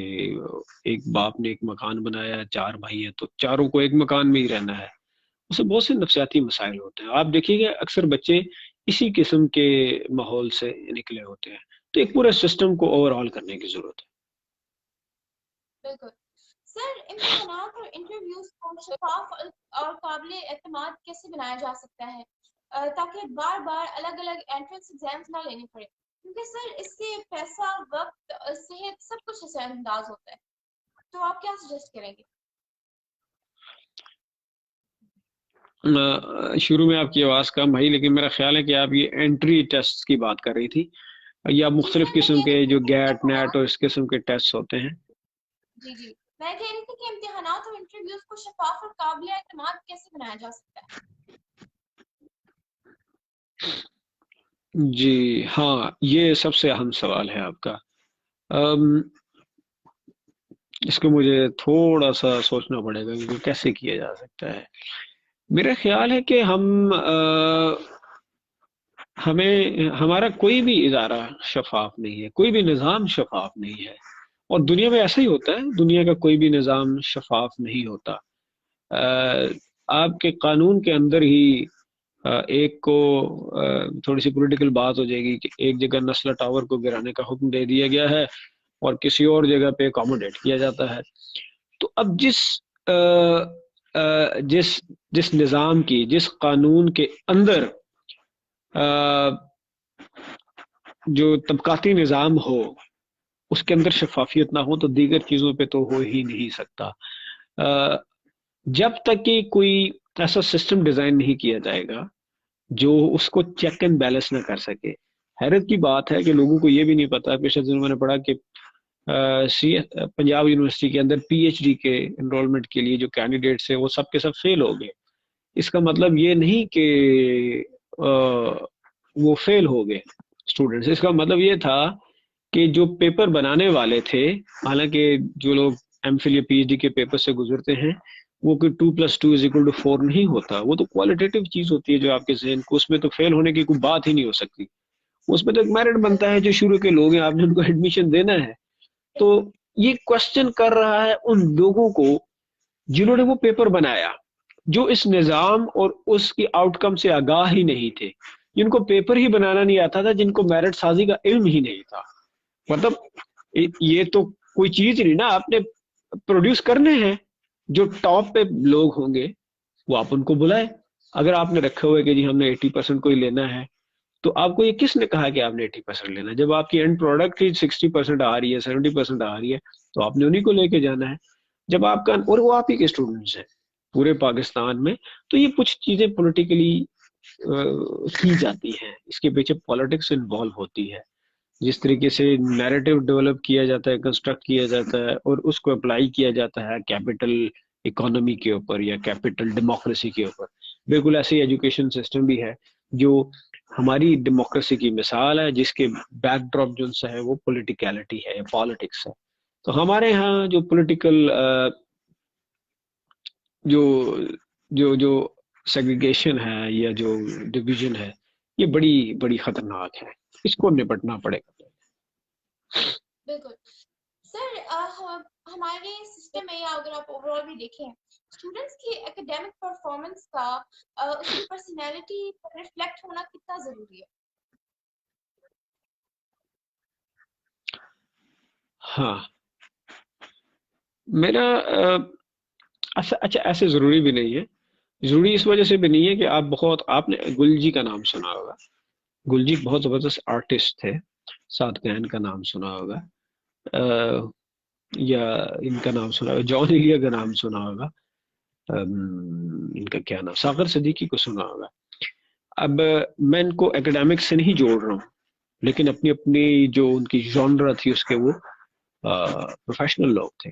B: ایک باپ نے ایک مکان بنایا، 4 بھائی ہیں تو چاروں کو ایک مکان میں ہی رہنا ہے، اس سے بہت سے نفسیاتی مسائل ہوتے ہیں. آپ دیکھیے گا اکثر بچے اسی قسم کے ماحول سے نکلے ہوتے ہیں. تو ایک پورے سسٹم کو اوور آل کرنے کی ضرورت ہے.
A: بالکل سر، امتحانات اور انٹرویوز کو شفاف اور قابل اعتماد کیسے بنایا جا سکتا ہے تاکہ بار بار الگ الگ انٹرنس ایگزامز نہ لینے پڑے؟ کیونکہ سر اس سے پیسہ، وقت، صحت سب کچھ اثر انداز ہوتا ہے. تو آپ کیا سجیسٹ کریں گے؟
B: شروع میں آپ کی آواز کم آئی، لیکن میرا خیال ہے کہ آپ یہ انٹری ٹیسٹ کی بات کر رہی تھی، یا
A: جی
B: مختلف
A: سر، میں
B: قسم
A: کہہ
B: کے
A: رہی تھی
B: جو
A: کہ
B: گیٹ نیٹ اور
A: امتحانات،
B: اس قسم کے ٹیسٹ ہوتے ہیں.
A: جی میں کہہ رہی تھی کہ امتحانات اور انٹرویوز کو شفاف اور قابل اعتماد کیسے بنایا جا سکتا ہے؟
B: جی ہاں، یہ سب سے اہم سوال ہے آپ کا. اس کو مجھے تھوڑا سا سوچنا پڑے گا کہ کیسے کیا جا سکتا ہے. میرا خیال ہے کہ ہمارا کوئی بھی ادارہ شفاف نہیں ہے، کوئی بھی نظام شفاف نہیں ہے، اور دنیا میں ایسا ہی ہوتا ہے. دنیا کا کوئی بھی نظام شفاف نہیں ہوتا. آپ کے قانون کے اندر ہی ایک کو تھوڑی سی پولیٹیکل بات ہو جائے گی کہ ایک جگہ نسلا ٹاور کو گرانے کا حکم دے دیا گیا ہے اور کسی اور جگہ پہ اکاموڈیٹ کیا جاتا ہے. تو اب جس نظام کی، جس قانون کے اندر جو طبقاتی نظام ہو، اس کے اندر شفافیت نہ ہو تو دیگر چیزوں پہ تو ہو ہی نہیں سکتا. جب تک کہ کوئی ایسا سسٹم ڈیزائن نہیں کیا جائے گا جو اس کو چیک اینڈ بیلنس نہ کر سکے. حیرت کی بات ہے کہ لوگوں کو یہ بھی نہیں پتا. پچھلے دنوں میں نے پڑھا کہ پنجاب یونیورسٹی کے اندر پی ایچ ڈی کے انرولمنٹ کے لیے جو کینڈیڈیٹس ہیں وہ سب کے سب فیل ہو گئے. اس کا مطلب یہ نہیں کہ وہ فیل ہو گئے اسٹوڈنٹس، اس کا مطلب یہ تھا کہ جو پیپر بنانے والے تھے، حالانکہ جو لوگ ایم فل یا پی ایچ ڈی کے پیپر سے گزرتے ہیں وہ کوئی 2+2=4 نہیں ہوتا. وہ تو کوالٹیٹیو چیز ہوتی ہے جو آپ کے ذہن کو، اس میں تو فیل ہونے کی کوئی بات ہی نہیں ہو سکتی. اس میں تو ایک میرٹ بنتا ہے، جو شروع کے لوگ ہیں آپ نے ان کو ایڈمیشن دینا ہے. تو یہ کوشچن کر رہا ہے ان لوگوں کو جنہوں نے وہ پیپر بنایا، جو اس نظام اور اس کی آؤٹ کم سے آگاہ ہی نہیں تھے، جن کو پیپر ہی بنانا نہیں آتا تھا، جن کو میرٹ سازی کا علم ہی نہیں تھا. مطلب یہ تو کوئی چیز نہیں نا، آپ نے پروڈیوس کرنے ہیں. جو ٹاپ پہ لوگ ہوں گے وہ آپ ان کو بلائے. اگر آپ نے رکھے ہوئے کہ جی ہم نے 80% کو ہی لینا ہے، تو آپ کو یہ کس نے کہا کہ آپ نے 80% لینا ہے؟ جب آپ کی اینڈ پروڈکٹ ہی 60% آ رہی ہے، 70% آ رہی ہے، تو آپ نے انہیں کو لے کے جانا ہے. جب آپ کا، اور وہ آپ ہی کے اسٹوڈنٹس ہیں پورے پاکستان میں، تو یہ کچھ چیزیں پولیٹیکلی کی جاتی ہیں، اس کے پیچھے پالیٹکس انوالو ہوتی ہے. جس طریقے سے نیریٹو ڈیولپ کیا جاتا ہے، کنسٹرکٹ کیا جاتا ہے، اور اس کو اپلائی کیا جاتا ہے کیپٹل اکانومی کے اوپر یا کیپٹل ڈیموکریسی کے اوپر، بالکل ایسے ہی ایجوکیشن سسٹم بھی ہے جو ہماری ڈیموکریسی کی مثال ہے، جس کے بیک ڈراپ جو ہے وہ پولیٹیکلٹی ہے، پالیٹکس ہے. تو ہمارے ہاں جو پولیٹیکل جو جو جو سیگریگیشن ہے یا جو ڈویژن ہے، یہ بڑی بڑی خطرناک ہے. اس کو نپٹنا پڑے گا.
A: بالکل سر، ہمارے سسٹم میں، یا اگر آپ اوور آل بھی دیکھیں، اسٹوڈنٹس کی اکیڈیمک پرفارمنس کا اس کی پرسنالٹی پر ریفلیکٹ ہونا کتنا ضروری ہے؟
B: ہاں، میرا اچھا ایسے ضروری بھی نہیں ہے. ضروری اس وجہ سے بھی نہیں ہے کہ آپ نے گلجی کا نام سنا ہوگا. گلجی بہت زبردست آرٹسٹ تھے. سادگین کا نام سنا ہوگا، یا ان کا نام سنا ہوگا، جان ایلیا کا نام سنا ہوگا، ان کا کیا نام، ساغر صدیقی کو سنا ہوگا. اب میں ان کو ایکڈیمک سے نہیں جوڑ رہا ہوں، لیکن اپنی اپنی جو ان کی جانرا تھی اس کے وہ پروفیشنل لوگ تھے.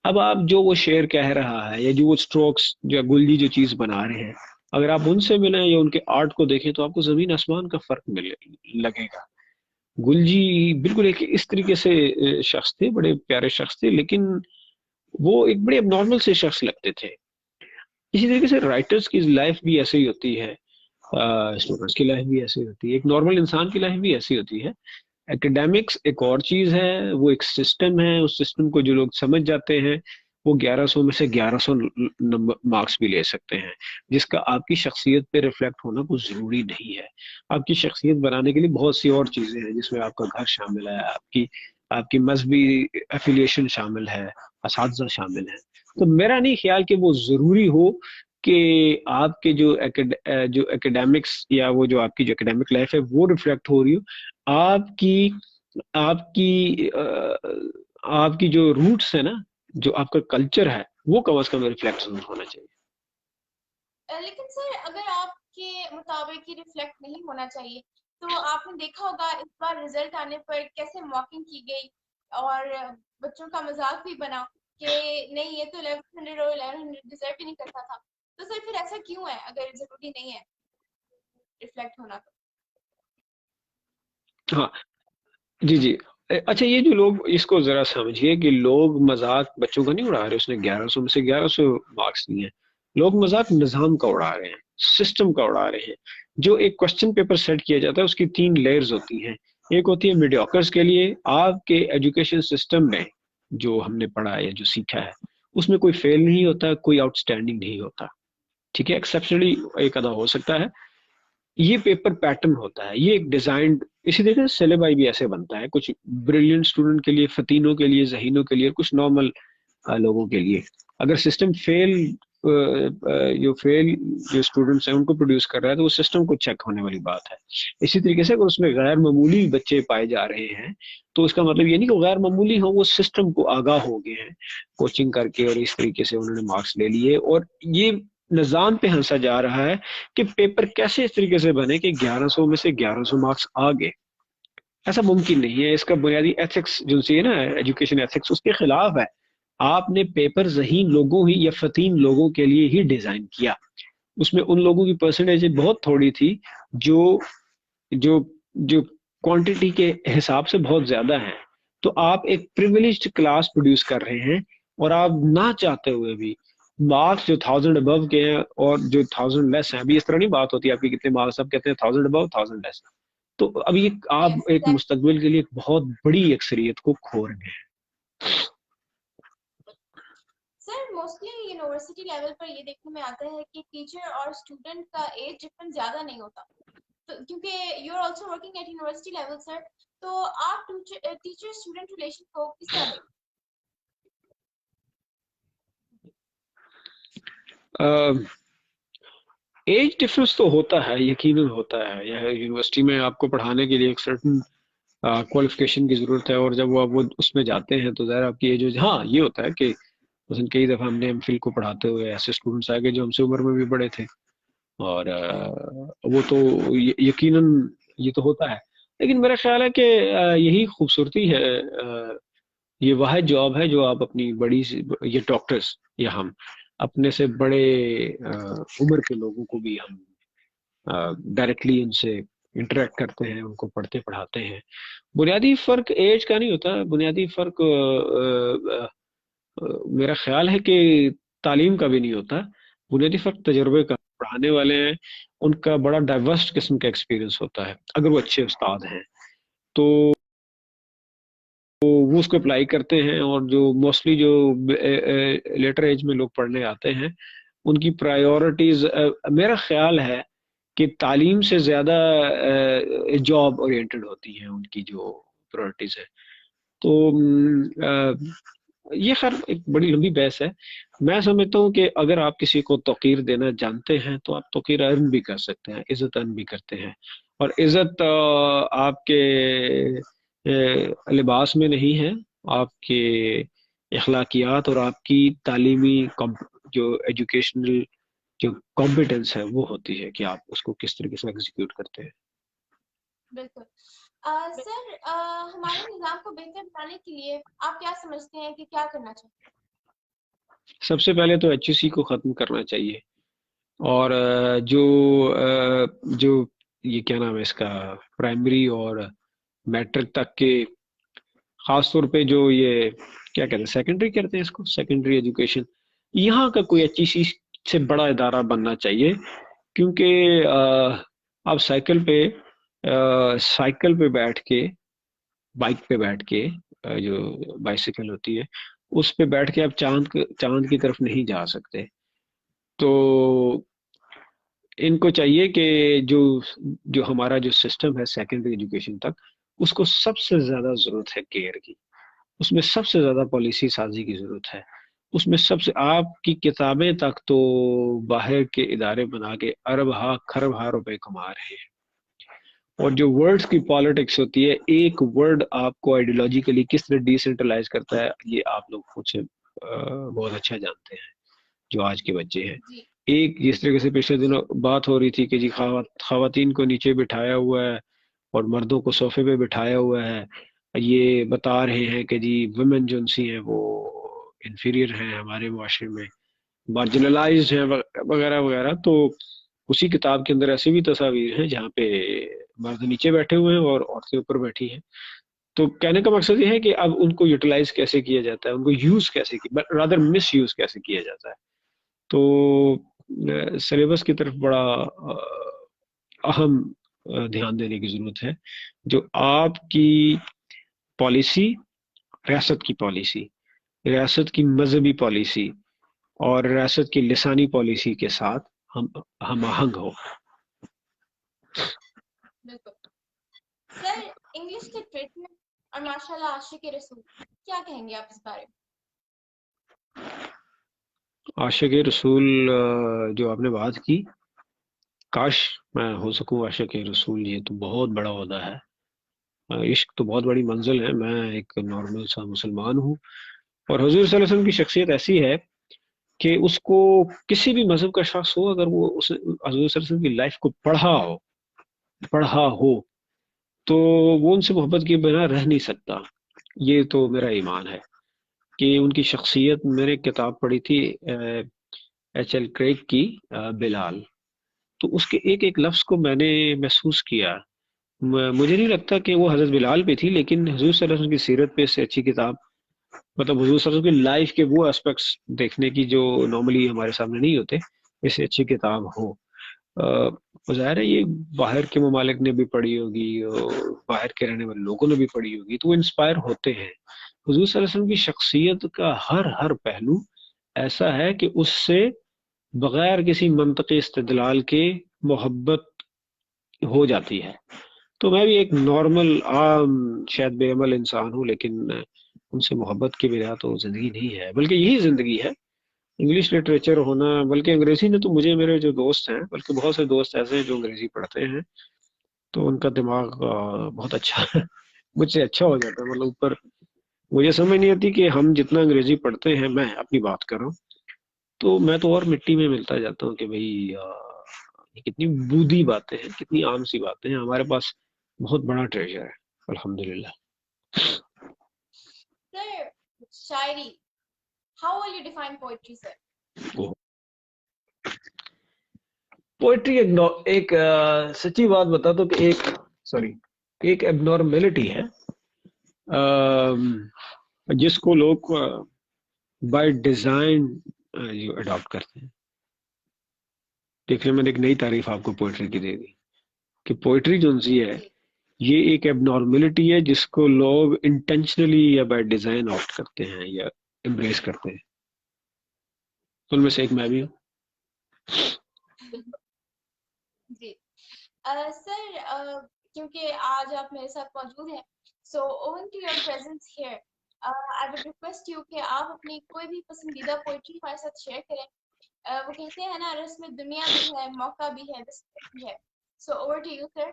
B: اب آپ جو وہ شعر کہہ رہا ہے یا جو وہ سٹروکس جو گلجی جو چیز بنا رہے ہیں، اگر آپ ان سے ملیں یا ان کے آرٹ کو دیکھیں تو آپ کو زمین آسمان کا فرق لگے گا. گلجی بالکل ایک اس طریقے سے شخص تھے، بڑے پیارے شخص تھے، لیکن وہ ایک بڑے اب نارمل سے شخص لگتے تھے. اسی طریقے سے رائٹرز کی لائف بھی ایسے ہی ہوتی ہے، اسٹوڈنٹس کی لائف بھی ایسی ہوتی ہے، ایک نارمل انسان کی لائف بھی ایسی ہوتی ہے. ایکڈیمکس ایک اور چیز ہے، وہ ایک سسٹم ہے، اس سسٹم کو جو لوگ سمجھ جاتے ہیں وہ 1100 میں سے 1100 مارکس بھی لے سکتے ہیں، جس کا آپ کی شخصیت پہ ریفلیکٹ ہونا کچھ ضروری نہیں ہے۔ آپ کی شخصیت بنانے کے لیے بہت سی اور چیزیں ہیں، جس میں آپ کا گھر شامل ہے، آپ کی مذہبی ایفیلیشن شامل ہے، اساتذہ شامل ہیں۔ تو میرا نہیں خیال کہ وہ ضروری ہو کہ آپ کے جو ایکڈیمکس یا وہ جو آپ کی جو ایکڈیمک لائف ہے وہ ریفلیکٹ ہو رہی ہو، آپ کی آپ کی جو روٹس ہے نا، جو آپ کا کلچر ہے، وہ کم از کم ریفلیکٹ ہونا چاہیے۔
A: لیکن سر اگر آپ کے مطابق یہ ریفلیکٹ نہیں ہونا چاہیے تو آپ نے دیکھا ہوگا اس بار رزلٹ آنے پر کیسے موکنگ کی گئی اور بچوں کا مذاق بھی بنا کہ نہیں یہ تو 1100 اور 1100 ڈیزرو ہی نہیں کرتا تھا۔ تو سر پھر ایسا کیوں ہے اگر ضروری نہیں ہے ریفلیکٹ ہونا تو؟
B: ہاں جی جی، اچھا یہ جو لوگ اس کو ذرا سمجھیے کہ لوگ مذاق بچوں کا نہیں اڑا رہے، اس نے 1100 میں سے 1100 مارکس لیے ہیں، لوگ مذاق نظام کا اڑا رہے ہیں، سسٹم کا اڑا رہے ہیں۔ جو ایک کوشچن پیپر سیٹ کیا جاتا ہے اس کی 3 لیئرز ہوتی ہیں۔ ایک ہوتی ہے میڈیوکرز کے لیے، آپ کے ایجوکیشن سسٹم میں جو ہم نے پڑھا ہے یا جو سیکھا ہے اس میں کوئی فیل نہیں ہوتا، کوئی آؤٹ اسٹینڈنگ نہیں ہوتا، ٹھیک ہے، ایکسیپشنلی ایک آدھا ہو سکتا ہے۔ یہ پیپر پیٹرن ہوتا ہے، یہ ایک ڈیزائنڈ، اسی طریقے سے سلیبائی بھی ایسے بنتا ہے، کچھ بریلینٹ اسٹوڈنٹ کے لیے، فتینوں کے لیے، ذہینوں کے لیے، کچھ نارمل لوگوں کے لیے۔ اگر سسٹم جو اسٹوڈنٹس ہیں ان کو پروڈیوس کر رہا ہے تو وہ سسٹم کو چیک ہونے والی بات ہے۔ اسی طریقے سے اگر اس میں غیر معمولی بچے پائے جا رہے ہیں تو اس کا مطلب یہ نہیں کہ غیر معمولی ہوں، وہ سسٹم کو آگاہ ہو گئے ہیں کوچنگ کر کے، اور اس طریقے سے انہوں نے مارکس لے لیے، اور یہ نظام پہ ہنسا جا رہا ہے کہ پیپر کیسے اس طریقے سے بنے کہ 1100 میں سے 1100 مارکس آ گئے۔ ایسا ممکن نہیں ہے، اس کا بنیادی ایتھکس جو سی ہے نا، ایجوکیشن ایتھکس، اس کے خلاف ہے۔ آپ نے پیپر ذہین لوگوں ہی یا فتین لوگوں کے لیے ہی ڈیزائن کیا، اس میں ان لوگوں کی پرسنٹیج بہت تھوڑی تھی جو جو جو کوانٹٹی کے حساب سے بہت زیادہ ہیں۔ تو آپ ایک پریویلیجڈ کلاس پروڈیوس کر رہے ہیں، اور آپ نہ چاہتے ہوئے بھی مارکس جو 1000 ابو کے ہیں اور جو 1000 لیس ہیں، ابھی اس طرح نہیں بات ہوتی آپ کی کتنے مارکس، آپ کہتے ہیں 1000 ابو 1000 لیس، تو اب یہ آپ
A: یس
B: ایک مستقبل کے لیے ایک بہت بڑی اکثریت کو کھو رہے ہیں۔
A: سر موسٹلی یونیورسٹی لیول پر یہ دیکھنے میں آتا ہے کہ ٹیچر اور اسٹوڈنٹ کا ایج ڈفرنس زیادہ نہیں ہوتا، تو کیونکہ you are also working at university level sir, تو آپ ٹیچر اسٹوڈنٹ ریلیشن کو کس طرح دیکھتے
B: ایج ڈفرنس تو ہوتا ہے، یقیناً ہوتا ہے، یونیورسٹی میں آپ کو پڑھانے کے لیے ایک سرٹن کوالیفکیشن کی ضرورت ہے، اور جب وہ اس میں جاتے ہیں تو ظاہر آپ کی ایج، ہاں یہ ہوتا ہے کہ مثلاً کئی دفعہ ہم نے ایم فل کو پڑھاتے ہوئے ایسے اسٹوڈنٹس آئے گئے جو ہم سے عمر میں بھی بڑے تھے، اور وہ تو یقیناً یہ تو ہوتا ہے، لیکن میرا خیال ہے کہ یہی خوبصورتی ہے، یہ واحد جاب ہے جو آپ اپنی بڑی یہ ڈاکٹرز یا ہم اپنے سے بڑے عمر کے لوگوں کو بھی ہم ڈائریکٹلی ان سے انٹریکٹ کرتے ہیں، ان کو پڑھتے پڑھاتے ہیں۔ بنیادی فرق ایج کا نہیں ہوتا، بنیادی فرق میرا خیال ہے کہ تعلیم کا بھی نہیں ہوتا، بنیادی فرق تجربے کا۔ پڑھانے والے ہیں ان کا بڑا ڈائیورس قسم کا ایکسپیرینس ہوتا ہے، اگر وہ اچھے استاد ہیں تو وہ اس کو اپلائی کرتے ہیں، اور جو موسٹلی جو لیٹر ایج میں لوگ پڑھنے آتے ہیں ان کی پرائیورٹیز میرا خیال ہے کہ تعلیم سے زیادہ جاب اورینٹڈ ہوتی ہیں ان کی جو پرائورٹیز ہے۔ تو یہ خیر ایک بڑی لمبی بحث ہے۔ میں سمجھتا ہوں کہ اگر آپ کسی کو توقیر دینا جانتے ہیں تو آپ توقیر ارن بھی کر سکتے ہیں، عزت ارن بھی کرتے ہیں، اور عزت آپ کے لباس میں نہیں ہے، آپ کے اخلاقیات اور آپ کی تعلیمی جو ایجوکیشنل جو کمپیٹنس ہے وہ ہوتی ہے کہ آپ اس کو کس طریقے سے ایگزیکیوٹ کرتے ہیں۔
A: بالکل سر ہمارے نظام کو بہتر بنانے کے لیے آپ کیا سمجھتے ہیں کہ کیا کرنا چاہیے؟
B: سب سے پہلے تو ایچ ای سی کو ختم کرنا چاہیے، اور جو یہ کیا نام ہے اس کا، پرائمری اور میٹرک تک کے، خاص طور پہ جو یہ کیا کہتے ہیں سیکنڈری کہتے ہیں اس کو، سیکنڈری ایجوکیشن، یہاں کا کوئی ایچ ای سی سے بڑا ادارہ بننا چاہیے، کیونکہ آپ سائیکل پہ بیٹھ کے بائک پہ بیٹھ کے جو بائسیکل ہوتی ہے اس پہ بیٹھ کے آپ چاند کی طرف نہیں جا سکتے. تو ان کو چاہیے کہ جو ہمارا جو سسٹم ہے سیکنڈری ایجوکیشن تک، اس کو سب سے زیادہ ضرورت ہے کیئر کی، اس میں سب سے زیادہ پالیسی سازی کی ضرورت ہے. اس میں سب سے آپ کی کتابیں تک تو باہر کے ادارے بنا کے ارب ہا کھرب ہا روپے کما رہے ہیں، اور جو ورڈز کی پالیٹکس ہوتی ہے، ایک ورڈ آپ کو آئیڈیولوجیکلی کس طرح ڈیسنٹرلائز کرتا ہے، یہ آپ لوگ خود سے بہت اچھا جانتے ہیں جو آج کے بچے ہیں.
A: جی
B: ایک جس طریقے سے پچھلے دنوں بات ہو رہی تھی کہ جی خواتین کو نیچے بٹھایا ہوا ہے اور مردوں کو صوفے پہ بٹھایا ہوا ہے، یہ بتا رہے ہیں کہ جی ویمن جو سی ہیں وہ انفیریئر ہیں ہمارے معاشرے میں، مارجنلائزڈ ہیں وغیرہ وغیرہ. تو اسی کتاب کے اندر ایسی بھی تصاویر ہیں جہاں پہ مرد نیچے بیٹھے ہوئے ہیں اور عورتیں اوپر بیٹھی ہیں. تو کہنے کا مقصد یہ ہے کہ اب ان کو یوٹیلائز کیسے کیا جاتا ہے، ان کو یوز کیسے رادر مس یوز کیسے کیا جاتا ہے. تو سلیبس کی طرف بڑا اہم دھیان دینے کی ضرورت ہے. جو آپ کی پالیسی، ریاست کی پالیسی، ریاست کی مذہبی پالیسی اور ریاست کی لسانی پالیسی کے ساتھ ہم آہنگ ہو.
A: بالکل. سر انگلش لٹریچر اور ماشاء اللہ عاشق رسول، کیا کہیں گے آپ اس بارے میں؟
B: عاشق رسول جو آپ نے بات کی، کاش میں ہو سکوں عاشق رسول. یہ تو بہت بڑا عہدہ ہے، عشق تو بہت بڑی منزل ہے. میں ایک نارمل سا مسلمان ہوں، اور حضور صلی اللہ علیہ وسلم کی شخصیت ایسی ہے کہ اس کو کسی بھی مذہب کا شخص ہو، اگر وہ حضور صلی اللہ علیہ وسلم کی لائف کو پڑھا ہو تو وہ ان سے محبت کے بنا رہ نہیں سکتا. یہ تو میرا ایمان ہے کہ ان کی شخصیت. میں نے کتاب پڑھی تھی ایچ ایل کریگ کی بلال، تو اس کے ایک ایک لفظ کو میں نے محسوس کیا. مجھے نہیں لگتا کہ وہ حضرت بلال پہ تھی، لیکن حضور صلی اللہ علیہ وسلم کی سیرت پہ سے اچھی کتاب، مطلب حضور صلی اللہ علیہ وسلم کی لائف کے وہ اسپیکٹس دیکھنے کی جو نارملی ہمارے سامنے نہیں ہوتے، اس سے اچھی کتاب ہو. ظاہر ہے یہ باہر کے ممالک نے بھی پڑھی ہوگی اور باہر کے رہنے والے لوگوں نے بھی پڑھی ہوگی، تو وہ انسپائر ہوتے ہیں. حضور صلی اللہ علیہ وسلم کی شخصیت کا ہر پہلو ایسا ہے کہ اس سے بغیر کسی منطقی استدلال کے محبت ہو جاتی ہے. تو میں بھی ایک نارمل عام شاید بے عمل انسان ہوں، لیکن ان سے محبت کے بنا تو زندگی نہیں ہے، بلکہ یہی زندگی ہے انگلش لٹریچر ہونا. بلکہ انگریزی نے تو مجھے، میرے جو دوست ہیں، بلکہ بہت سے دوست ایسے ہیں جو انگریزی پڑھتے ہیں، تو ان کا دماغ بہت اچھا مجھ سے اچھا ہو جاتا ہے. مطلب اوپر مجھے سمجھ نہیں آتی کہ ہم جتنا انگریزی پڑھتے ہیں، میں اپنی بات کر رہا ہوں، تو میں تو اور مٹی میں ملتا جاتا ہوں کہ بھئی یہ کتنی بودھی باتیں ہیں، کتنی عام سی باتیں ہیں. ہمارے پاس بہت بڑا ٹریجر ہے الحمدللہ.
A: سر شاعری، how will you define poetry sir?
B: Poetry ایک سچی بات بتا دو کہ ایک ایب نارملٹی ہے جس کو لوگ بائی ڈیزائن اڈاپٹ کرتے ہیں. دیکھنے میں ایک نئی تعریف آپ کو پوئٹری کی دے دی کہ پوئٹری جو سی ہے یہ ایک ایب نارملٹی ہے جس کو لوگ انٹینشنلی یا بائی ڈیزائن آپٹ کرتے ہیں یا امبریس کرتے ہیں. ان میں سے ایک میں بھی ہوں.
A: جی سر، کیونکہ آج آپ میرے ساتھ موجود ہیں، so owing to your presence here I would request you کہ آپ اپنی کوئی بھی پسندیدہ پوئٹری ہمارے ساتھ شیئر کریں. وہ کہتے ہیں نا، رس میں دنیا بھی ہے، موقع بھی ہے، رسپیکٹ بھی ہے. سو اوور ٹو یو سر.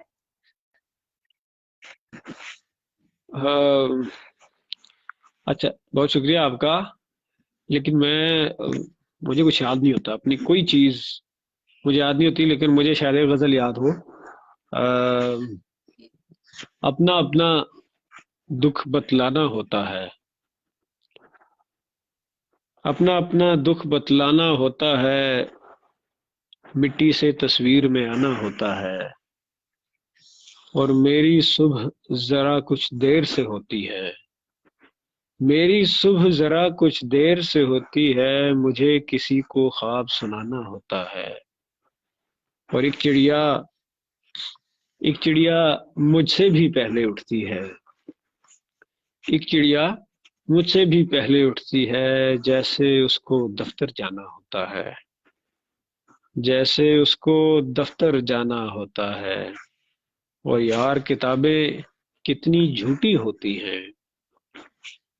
B: اچھا، بہت شکریہ آپ کا. لیکن مجھے کچھ یاد نہیں ہوتا، اپنی کوئی چیز مجھے یاد نہیں ہوتی. لیکن مجھے شاید ایک غزل یاد ہو، اپنا اپنا دکھ بتلانا ہوتا ہے، اپنا اپنا دکھ بتلانا ہوتا ہے، مٹی سے تصویر میں آنا ہوتا ہے، اور میری صبح ذرا کچھ دیر سے ہوتی ہے، میری صبح ذرا کچھ دیر سے ہوتی ہے، مجھے کسی کو خواب سنانا ہوتا ہے، اور ایک چڑیا مجھ سے بھی پہلے اٹھتی ہے، ایک چڑیا مجھ سے بھی پہلے اٹھتی ہے، جیسے اس کو دفتر جانا ہوتا ہے، جیسے اس کو دفتر جانا ہوتا ہے۔ اور یار کتابیں کتنی جھوٹی ہوتی ہیں،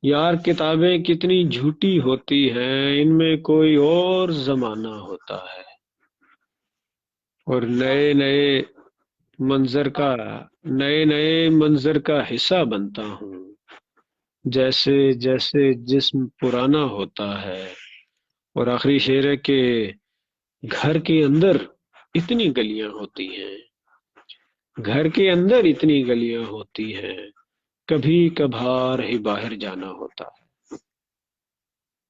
B: یار کتابیں کتنی جھوٹی ہوتی ہیں، ان میں کوئی اور زمانہ ہوتا ہے، اور نئے نئے منظر کا نئے نئے منظر کا حصہ بنتا ہوں، جیسے جیسے جسم پرانا ہوتا ہے۔ اور آخری شعر ہے کہ گھر کے اندر اتنی گلیاں ہوتی ہیں، گھر کے اندر اتنی گلیاں ہوتی ہیں، کبھی کبھار ہی باہر جانا ہوتا ہے۔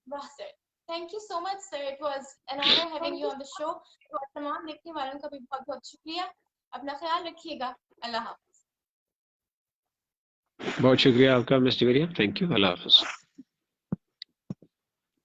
A: واہ sir, thank you so much sir, it was an honour having you on the show. تو تمام دیکھنے والوں کا بھی بہت بہت شکریہ، اپنا خیال رکھیے گا، اللہ حافظ۔
B: بہت شکریہ آپ کا مس جویریہ، تھینک یو، اللہ حافظ۔